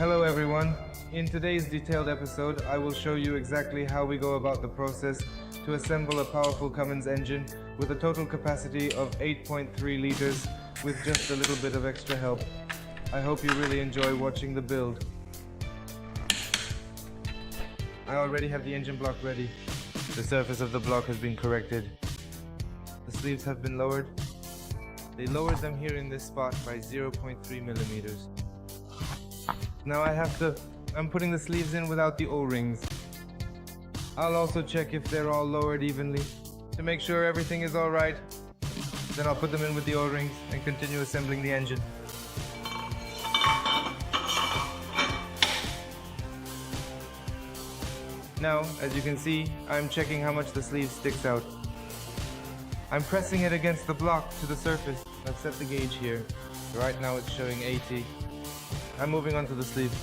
Hello everyone. In today's detailed episode, I will show you exactly how we go about the process to assemble a powerful Cummins engine with a total capacity of 8.3 liters with just a little bit of extra help. I hope you really enjoy watching the build. I already have the engine block ready. The surface of the block has been corrected. The sleeves have been lowered. They lowered them here in this spot by 0.3 millimeters. Now I'm putting the sleeves in without the O-rings. I'll also check if they're all lowered evenly to make sure everything is all right. Then I'll put them in with the O-rings and continue assembling the engine. Now, as you can see, I'm checking how much the sleeve sticks out. I'm pressing it against the block to the surface. I've set the gauge here. Right now it's showing 80. I'm moving on to the sleeve.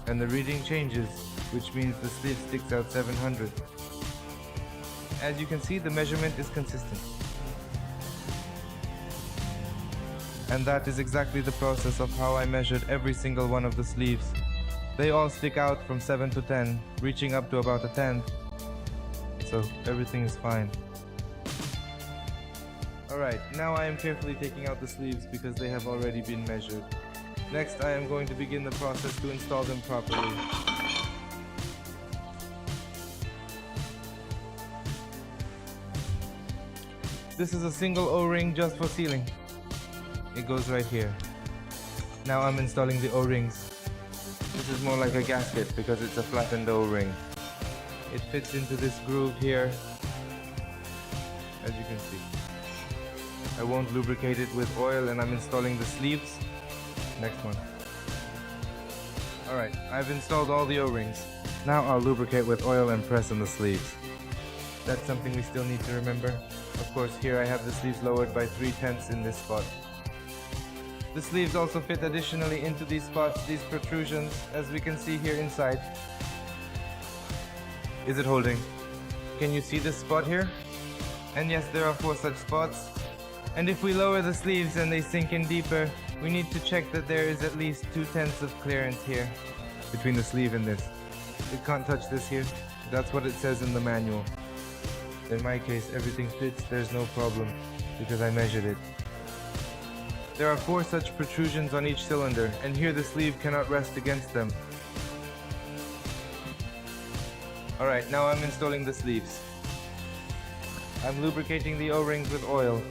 And the reading changes, which means the sleeve sticks out 700. As you can see, the measurement is consistent. And that is exactly the process of how I measured every single one of the sleeves. They all stick out from 7 to 10, reaching up to about a 10. So everything is fine. Alright, now I am carefully taking out the sleeves because they have already been measured. Next, I am going to begin the process to install them properly. This is a single O-ring just for sealing. It goes right here. Now I'm installing the O-rings. This is more like a gasket because it's a flattened O-ring. It fits into this groove here, as you can see. I won't lubricate it with oil, and I'm installing the sleeves. Next one. Alright, I've installed all the O-rings. Now I'll lubricate with oil and press on the sleeves. That's something we still need to remember. Of course, here I have the sleeves lowered by 3/10 in this spot. The sleeves also fit additionally into these spots, these protrusions, as we can see here inside. Is it holding? Can you see this spot here? And yes, there are 4 such spots. And if we lower the sleeves and they sink in deeper, we need to check that there is at least 2/10 of clearance here between the sleeve and this. It can't touch this here. That's what it says in the manual. In my case, everything fits, there's no problem, because I measured it. There are 4 such protrusions on each cylinder, and here the sleeve cannot rest against them. Alright, now I'm installing the sleeves. I'm lubricating the O-rings with oil.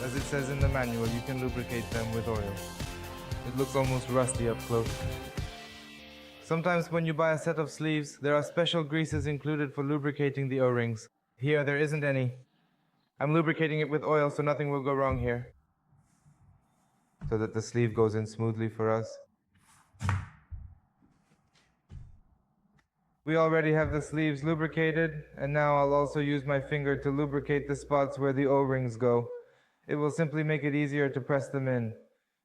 As it says in the manual, you can lubricate them with oil. It looks almost rusty up close. Sometimes when you buy a set of sleeves, there are special greases included for lubricating the O-rings. Here, there isn't any. I'm lubricating it with oil so nothing will go wrong here, so that the sleeve goes in smoothly for us. We already have the sleeves lubricated, and now I'll also use my finger to lubricate the spots where the O-rings go. It will simply make it easier to press them in.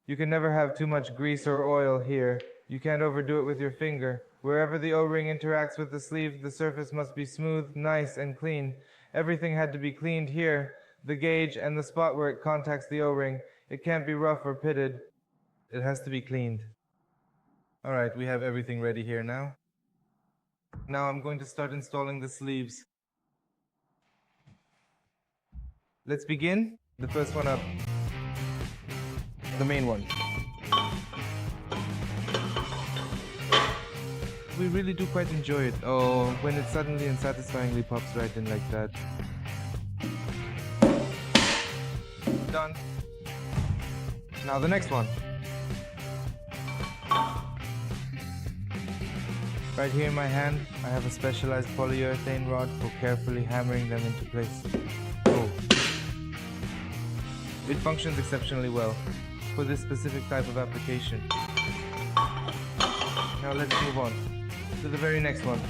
You can never have too much grease or oil here. You can't overdo it with your finger. Wherever the O-ring interacts with the sleeve, the surface must be smooth, nice, and clean. Everything had to be cleaned here, the gauge and the spot where it contacts the O-ring. It can't be rough or pitted. It has to be cleaned. Alright, we have everything ready here now. Now I'm going to start installing the sleeves. Let's begin. The first one up. The main one. We really do quite enjoy it. Oh, when it suddenly and satisfyingly pops right in like that. Done. Now the next one. Right here in my hand, I have a specialized polyurethane rod for carefully hammering them into place. Oh. It functions exceptionally well for this specific type of application. Now let's move on to the very next one.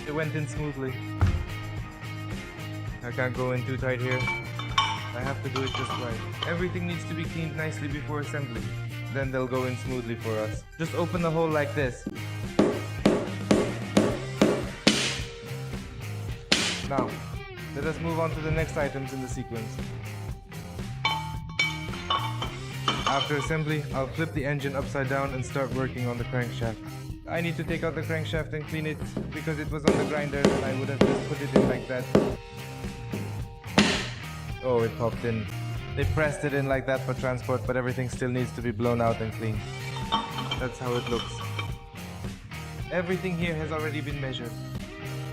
It went in smoothly. I can't go in too tight here. I have to do it just right. Everything needs to be cleaned nicely before assembly. Then they'll go in smoothly for us. Just open the hole like this. Now, Let us move on to the next items in the sequence. After assembly, I'll flip the engine upside down and start working on the crankshaft. I need to take out the crankshaft and clean it because it was on the grinder and I would have just put it in like that. Oh, it popped in. They pressed it in like that for transport, but everything still needs to be blown out and cleaned. That's how it looks. Everything here has already been measured.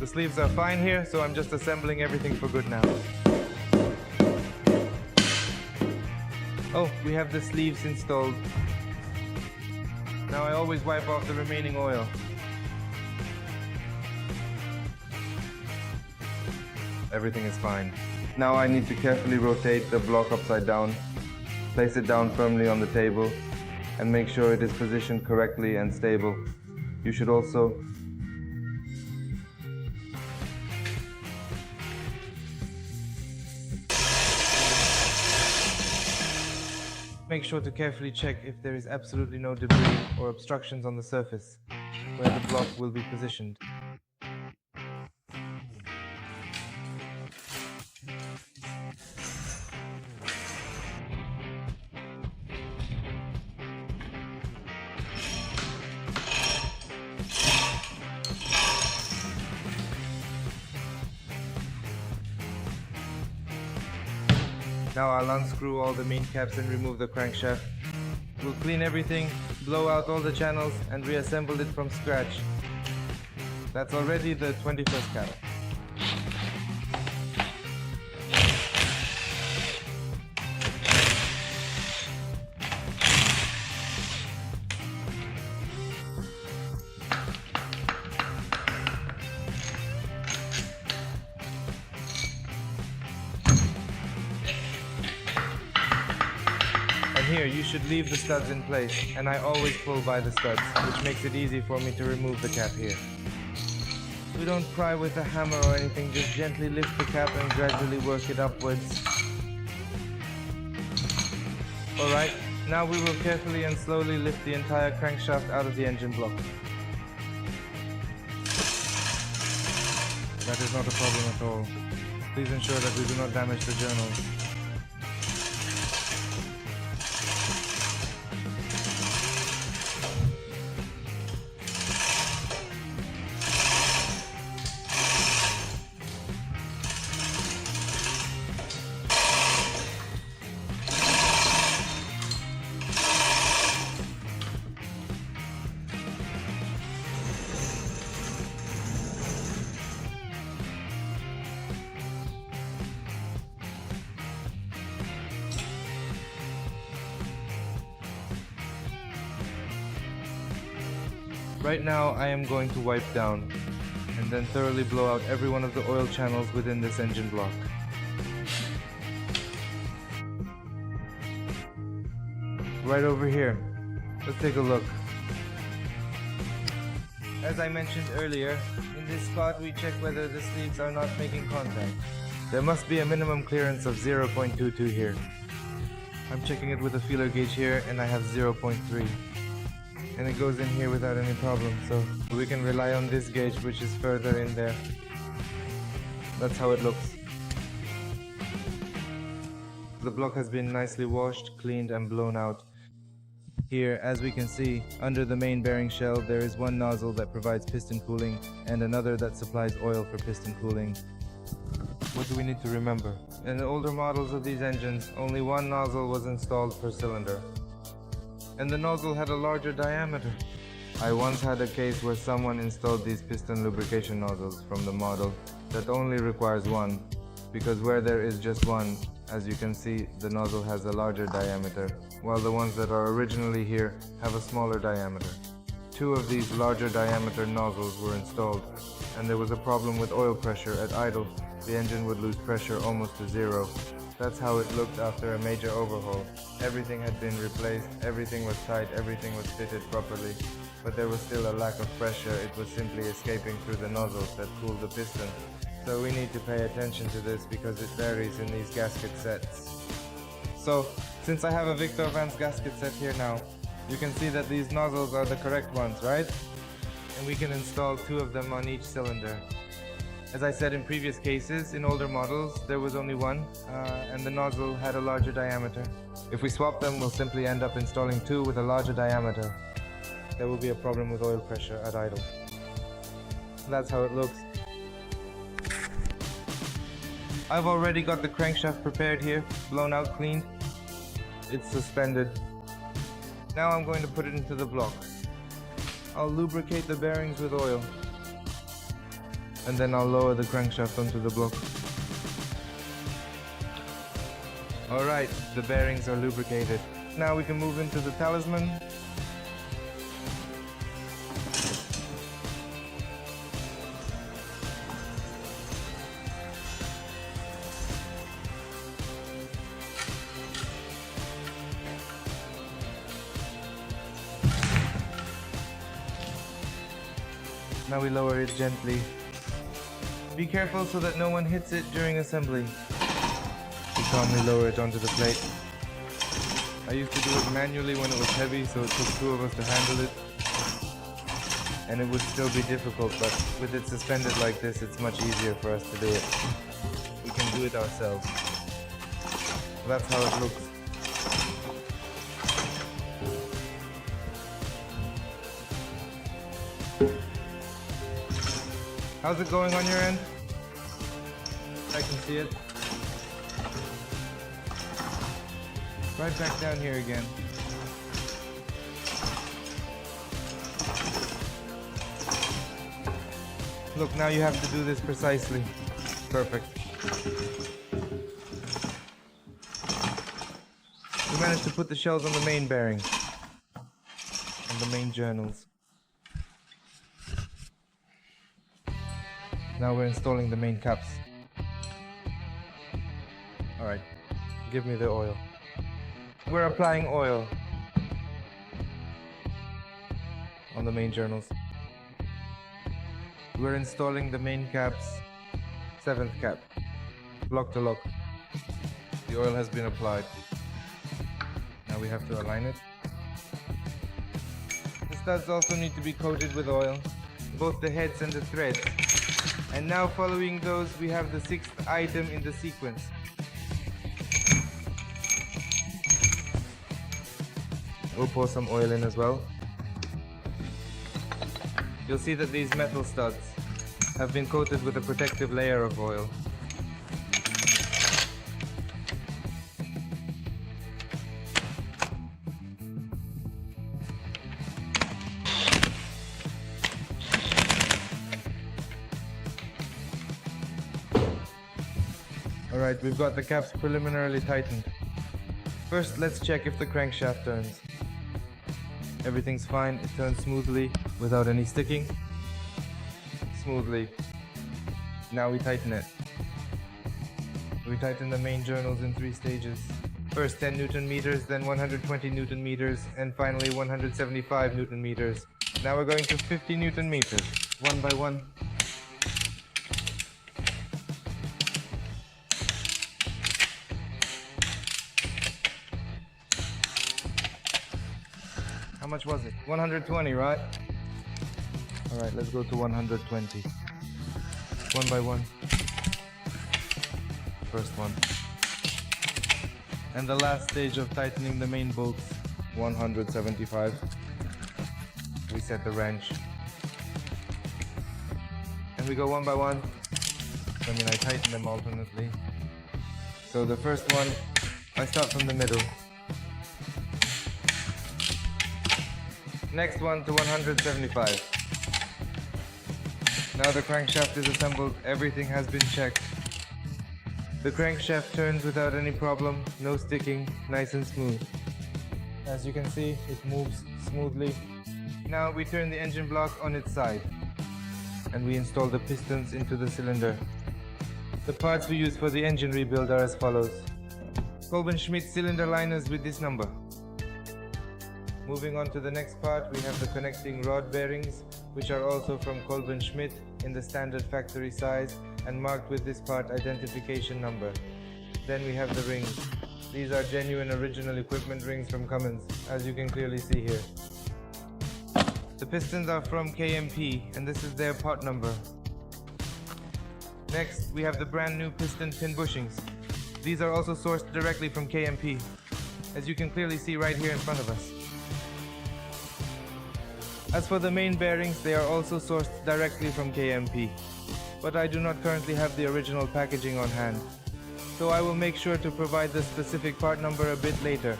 The sleeves are fine here, so I'm just assembling everything for good now. Oh, we have the sleeves installed. Now I always wipe off the remaining oil. Everything is fine. Now I need to carefully rotate the block upside down, place it down firmly on the table, and make sure it is positioned correctly and stable. You should also make sure to carefully check if there is absolutely no debris or obstructions on the surface where the block will be positioned. Now I'll unscrew all the main caps and remove the crankshaft. We'll clean everything, blow out all the channels, and reassemble it from scratch. That's already the 21st cap. Here, you should leave the studs in place, and I always pull by the studs, which makes it easy for me to remove the cap here. We don't pry with a hammer or anything, just gently lift the cap and gradually work it upwards. Alright, now we will carefully and slowly lift the entire crankshaft out of the engine block. That is not a problem at all. Please ensure that we do not damage the journals. Right now I am going to wipe down and then thoroughly blow out every one of the oil channels within this engine block. Right over here, let's take a look. As I mentioned earlier, in this spot we check whether the sleeves are not making contact. There must be a minimum clearance of 0.22 here. I'm checking it with a feeler gauge here and I have 0.3. And it goes in here without any problem, so we can rely on this gauge which is further in there. That's how it looks. The block has been nicely washed, cleaned and blown out. Here, as we can see, under the main bearing shell there is one nozzle that provides piston cooling and another that supplies oil for piston cooling. What do we need to remember? In the older models of these engines, only one nozzle was installed per cylinder. And the nozzle had a larger diameter. I once had a case where someone installed these piston lubrication nozzles from the model that only requires one, because where there is just one, as you can see, the nozzle has a larger diameter, while the ones that are originally here have a smaller diameter. Two of these larger diameter nozzles were installed, and there was a problem with oil pressure at idle. The engine would lose pressure almost to zero. That's how it looked after a major overhaul. Everything had been replaced, everything was tight, everything was fitted properly, but there was still a lack of pressure. It was simply escaping through the nozzles that cooled the piston. So we need to pay attention to this because it varies in these gasket sets. So, since I have a Victor Vance gasket set here now, you can see that these nozzles are the correct ones, right? And we can install two of them on each cylinder. As I said in previous cases, in older models, there was only one, and the nozzle had a larger diameter. If we swap them, we'll simply end up installing two with a larger diameter. There will be a problem with oil pressure at idle. That's how it looks. I've already got the crankshaft prepared here, blown out, cleaned. It's suspended. Now I'm going to put it into the block. I'll lubricate the bearings with oil, and then I'll lower the crankshaft onto the block. Alright, the bearings are lubricated. Now we can move into the talisman. Now we lower it gently. Be careful so that no one hits it during assembly. We calmly lower it onto the plate. I used to do it manually when it was heavy, so it took two of us to handle it. And it would still be difficult, but with it suspended like this, it's much easier for us to do it. We can do it ourselves. That's how it looks. How's it going on your end? I can see it. Right back down here again. Look, now you have to do this precisely. Perfect. We managed to put the shells on the main bearings. On the main journals. Now we're installing the main caps. Alright, give me the oil. We're applying oil on the main journals. We're installing the main caps, 7th cap, lock to lock. The oil has been applied. Now we have to align it. The studs also need to be coated with oil, both the heads and the threads. And now following those, we have the 6th item in the sequence. We'll pour some oil in as well. You'll see that these metal studs have been coated with a protective layer of oil. Alright, we've got the caps preliminarily tightened. First, let's check if the crankshaft turns. Everything's fine, it turns smoothly, without any sticking. Smoothly. Now we tighten it. We tighten the main journals in 3 stages. First 10 Newton meters, then 120 Newton meters, and finally 175 Newton meters. Now we're going to 50 Newton meters, one by one. How much was it? 120, right? Alright, let's go to 120. One by one. First one. And the last stage of tightening the main bolts, 175. We set the wrench. And we go one by one. I tighten them alternately. So the first one, I start from the middle. Next one to 175. Now the crankshaft is assembled, everything has been checked. The crankshaft turns without any problem, no sticking, nice and smooth. As you can see, it moves smoothly. Now we turn the engine block on its side and we install the pistons into the cylinder. The parts we use for the engine rebuild are as follows. Kolben-Schmidt cylinder liners with this number. Moving on to the next part, we have the connecting rod bearings, which are also from Kolben-Schmidt in the standard factory size and marked with this part identification number. Then we have the rings. These are genuine original equipment rings from Cummins, as you can clearly see here. The pistons are from KMP, and this is their part number. Next, we have the brand new piston pin bushings. These are also sourced directly from KMP, as you can clearly see right here in front of us. As for the main bearings, they are also sourced directly from KMP, but I do not currently have the original packaging on hand, so I will make sure to provide the specific part number a bit later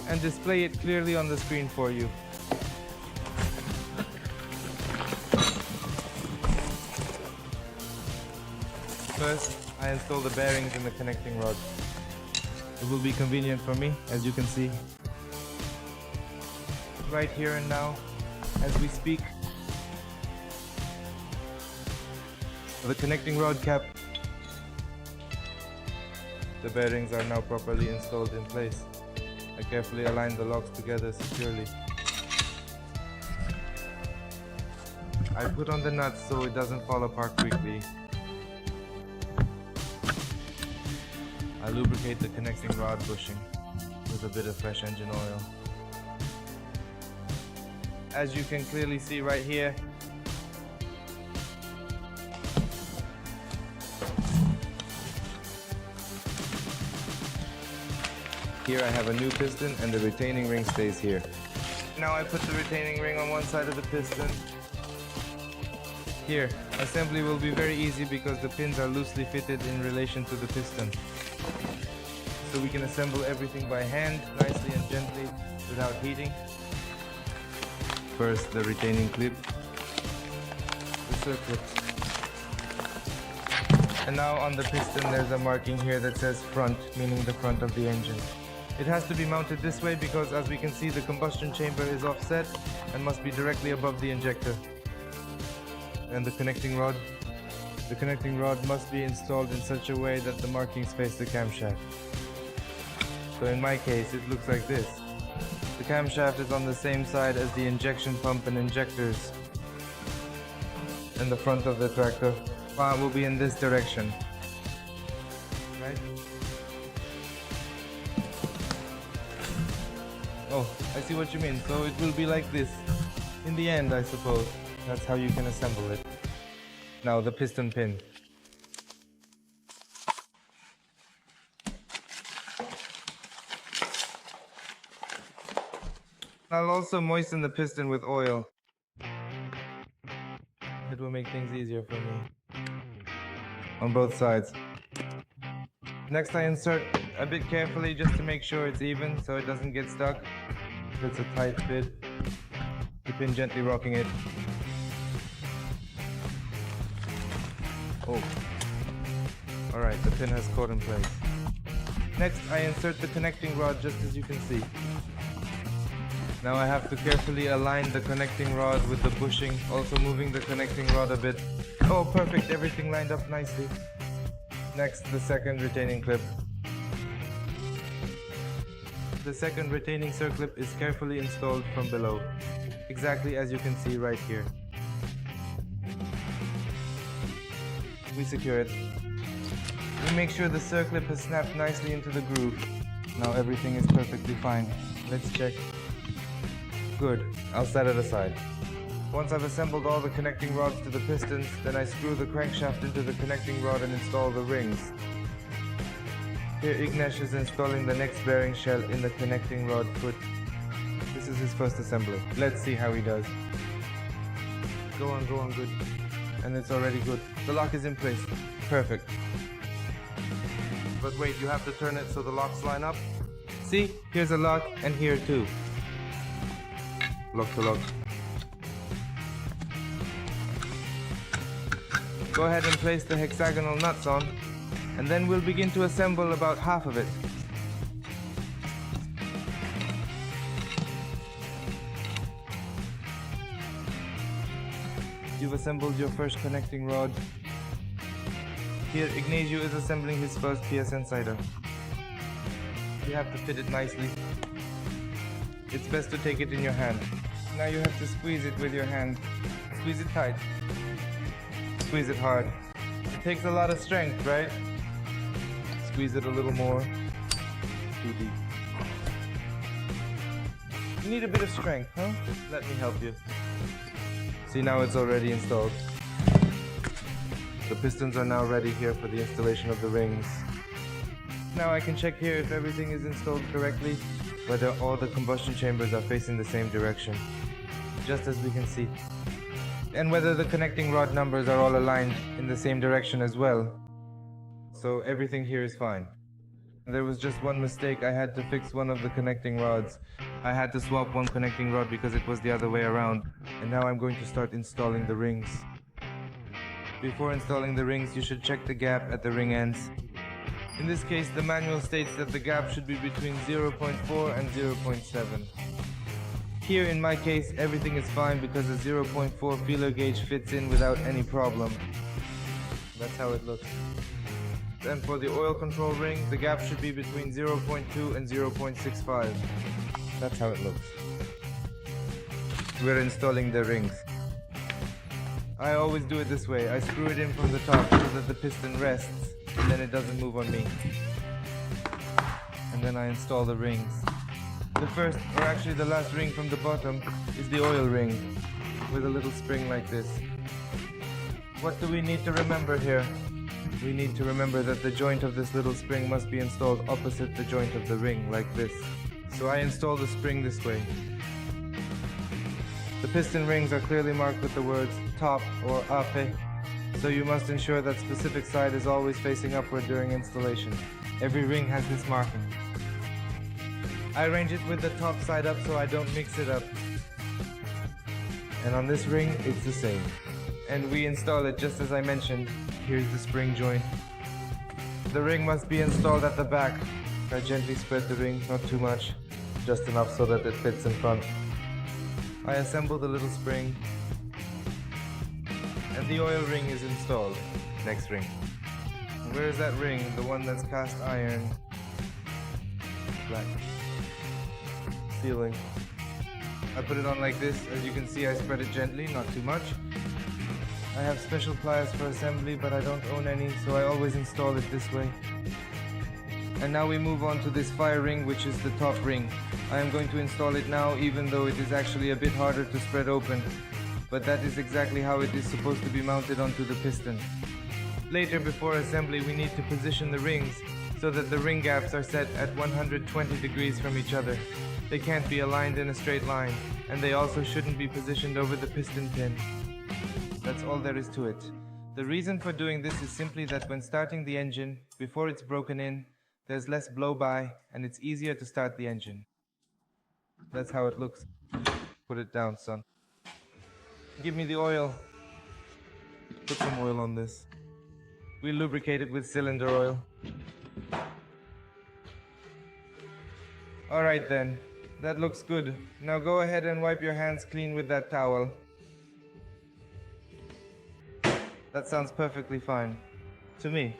and display it clearly on the screen for you. First, I install the bearings in the connecting rod. It will be convenient for me, as you can see. Right here and now, as we speak. For the connecting rod cap, the bearings are now properly installed in place. I carefully align the locks together securely. I put on the nuts so it doesn't fall apart quickly. I lubricate the connecting rod bushing with a bit of fresh engine oil. As you can clearly see right here, here I have a new piston and the retaining ring stays here. Now I put the retaining ring on one side of the piston. Here, assembly will be very easy because the pins are loosely fitted in relation to the piston. So we can assemble everything by hand, nicely and gently, without heating. First, the retaining clip, the circuit. And now on the piston there's a marking here that says front, meaning the front of the engine. It has to be mounted this way because, as we can see, the combustion chamber is offset and must be directly above the injector. And the connecting rod? The connecting rod must be installed in such a way that the markings face the camshaft. So in my case, it looks like this. The camshaft is on the same side as the injection pump and injectors. And the front of the tractor will be in this direction. Right? Oh, I see what you mean. So it will be like this. In the end, I suppose. That's how you can assemble it. Now the piston pin. I'll also moisten the piston with oil. It will make things easier for me. On both sides. Next I insert a bit carefully just to make sure it's even so it doesn't get stuck. If it's a tight fit, the pin gently rocking it. Oh. Alright, the pin has caught in place. Next I insert the connecting rod just as you can see. Now I have to carefully align the connecting rod with the bushing, also moving the connecting rod a bit. Oh, perfect, everything lined up nicely. Next, the second retaining clip. The second retaining circlip is carefully installed from below, exactly as you can see right here. We secure it. We make sure the circlip has snapped nicely into the groove. Now everything is perfectly fine. Let's check. Good, I'll set it aside. Once I've assembled all the connecting rods to the pistons, then I screw the crankshaft into the connecting rod and install the rings. Here Ignesh is installing the next bearing shell in the connecting rod foot. This is his first assembly. Let's see how he does. Go on, good. And it's already good. The lock is in place. Perfect. But wait, you have to turn it so the locks line up. See, here's a lock and here too. Lock to lock. Go ahead and place the hexagonal nuts on, and then we'll begin to assemble about half of it. You've assembled your first connecting rod. Here Ignacio is assembling his first PSN cider. You have to fit it nicely. It's best to take it in your hand. Now you have to squeeze it with your hand. Squeeze it tight. Squeeze it hard. It takes a lot of strength, right? Squeeze it a little more. Too deep. You need a bit of strength, huh? Let me help you. See, now it's already installed. The pistons are now ready here for the installation of the rings. Now I can check here if everything is installed correctly, whether all the combustion chambers are facing the same direction, just as we can see, and whether the connecting rod numbers are all aligned in the same direction as well. So everything here is fine. There was just one mistake. I had to fix one of the connecting rods. I had to swap one connecting rod because it was the other way around. And now I'm going to start installing the rings. Before installing the rings, you should check the gap at the ring ends. In this case, the manual states that the gap should be between 0.4 and 0.7. Here in my case, everything is fine because the 0.4 feeler gauge fits in without any problem. That's how it looks. Then for the oil control ring, the gap should be between 0.2 and 0.65. That's how it looks. We're installing the rings. I always do it this way. I screw it in from the top so that the piston rests, and then it doesn't move on me. And then I install the rings. The first, or actually the last ring from the bottom, is the oil ring, with a little spring like this. What do we need to remember here? We need to remember that the joint of this little spring must be installed opposite the joint of the ring, like this. So I install the spring this way. The piston rings are clearly marked with the words top or ape, so you must ensure that specific side is always facing upward during installation. Every ring has this marking. I arrange it with the top side up so I don't mix it up. And on this ring, it's the same. And we install it just as I mentioned. Here's the spring joint. The ring must be installed at the back. I gently spread the ring, not too much, just enough so that it fits in front. I assemble the little spring, and the oil ring is installed. Next ring. Where is that ring? The one that's cast iron. Black. Sealing. I put it on like this. As you can see, I spread it gently, not too much. I have special pliers for assembly, but I don't own any, so I always install it this way. And now we move on to this fire ring, which is the top ring. I am going to install it now, even though it is actually a bit harder to spread open. But that is exactly how it is supposed to be mounted onto the piston. Later, before assembly, we need to position the rings so that the ring gaps are set at 120 degrees from each other. They can't be aligned in a straight line, and they also shouldn't be positioned over the piston pin. That's all there is to it. The reason for doing this is simply that when starting the engine, before it's broken in, there's less blow-by, and it's easier to start the engine. That's how it looks. Put it down, son. Give me the oil. Put some oil on this. We lubricate it with cylinder oil. Alright then, that looks good. Now go ahead and wipe your hands clean with that towel. That sounds perfectly fine. To me.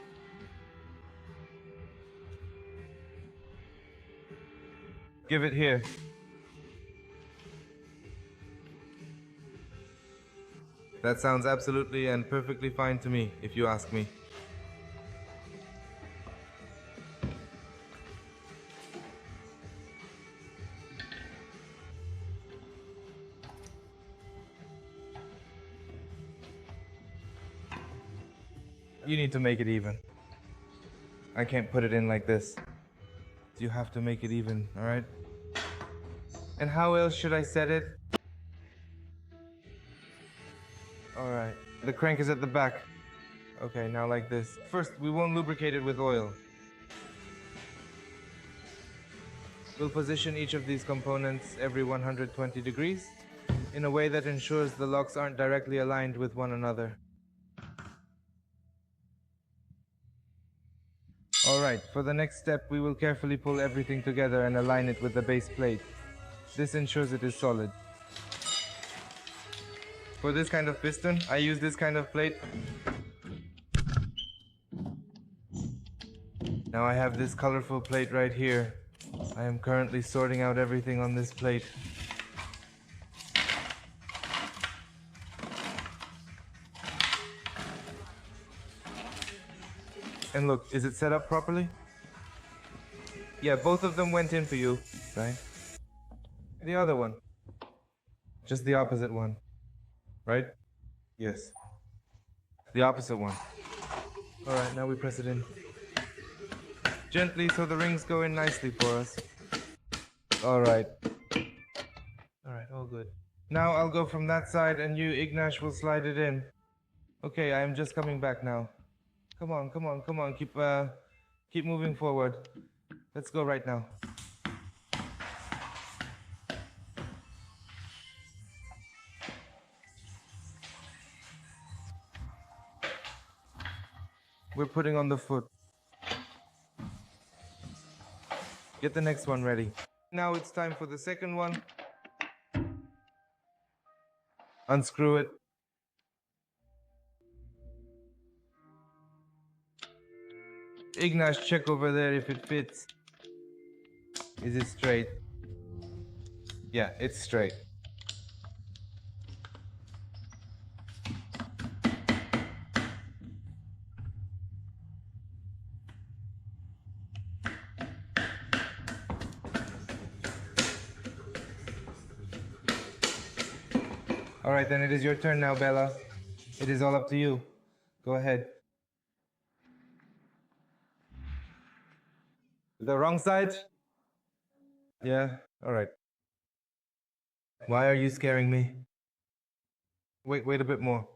Give it here. That sounds absolutely and perfectly fine to me, if you ask me. You need to make it even. I can't put it in like this. You have to make it even, alright? And how else should I set it? Alright, the crank is at the back. Okay, now like this. First, we won't lubricate it with oil. We'll position each of these components every 120 degrees in a way that ensures the locks aren't directly aligned with one another. Alright, for the next step, we will carefully pull everything together and align it with the base plate. This ensures it is solid. For this kind of piston, I use this kind of plate. Now I have this colorful plate right here. I am currently sorting out everything on this plate. And look, is it set up properly? Yeah, both of them went in for you, right? The other one. Just the opposite one. Right? Yes. The opposite one. Alright, now we press it in. Gently so the rings go in nicely for us. Alright. Alright, all good. Now I'll go from that side and you, Ignash, will slide it in. Okay, I am just coming back now. Come on, come on, come on. Keep moving forward. Let's go right now. We're putting on the foot. Get the next one ready. Now it's time for the second one. Unscrew it. Ignash, check over there if it fits. Is it straight? Yeah, it's straight. Alright, then it is your turn now, Bella. It is all up to you. Go ahead. The wrong side? Yeah, alright. Why are you scaring me? Wait a bit more.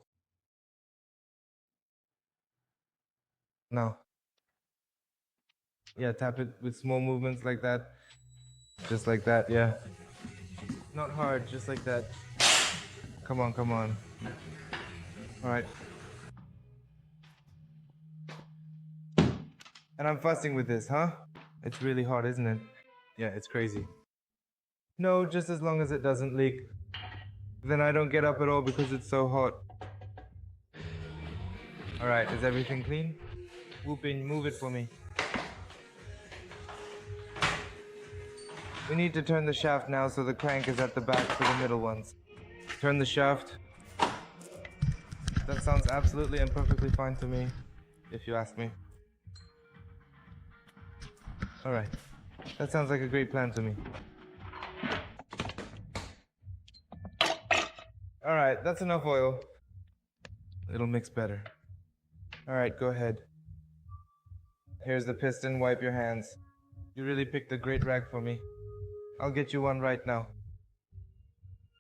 Now. Yeah, tap it with small movements like that. Just like that, yeah. Not hard, just like that. Come on, come on. Alright. And I'm fussing with this, huh? It's really hot, isn't it? Yeah, it's crazy. No, just as long as it doesn't leak. Then I don't get up at all because it's so hot. Alright, is everything clean? Whoop in, move it for me. We need to turn the shaft now so the crank is at the back for the middle ones. Turn the shaft. That sounds absolutely and perfectly fine to me, if you ask me. Alright, that sounds like a great plan to me. Alright, that's enough oil. It'll mix better. Alright, go ahead. Here's the piston, wipe your hands. You really picked a great rag for me. I'll get you one right now.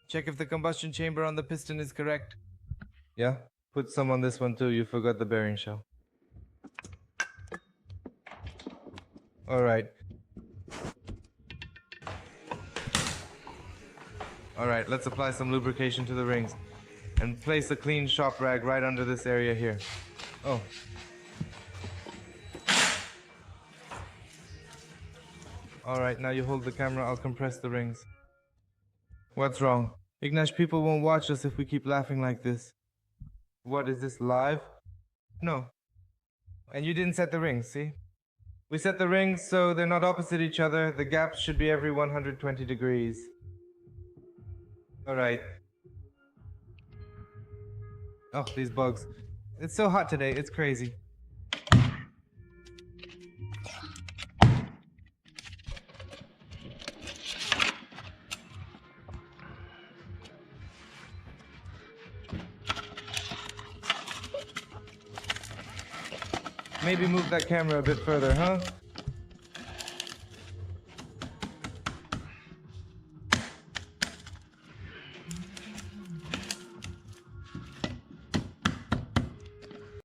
Check if the combustion chamber on the piston is correct. Yeah? Put some on this one too, you forgot the bearing shell. Alright. Alright, let's apply some lubrication to the rings. And place a clean shop rag right under this area here. Oh. Alright, now you hold the camera, I'll compress the rings. What's wrong? Ignash, people won't watch us if we keep laughing like this. What, is this live? No. And you didn't set the rings, see? We set the rings so they're not opposite each other. The gaps should be every 120 degrees. Alright. Oh, these bugs. It's so hot today, it's crazy. Maybe move that camera a bit further, huh?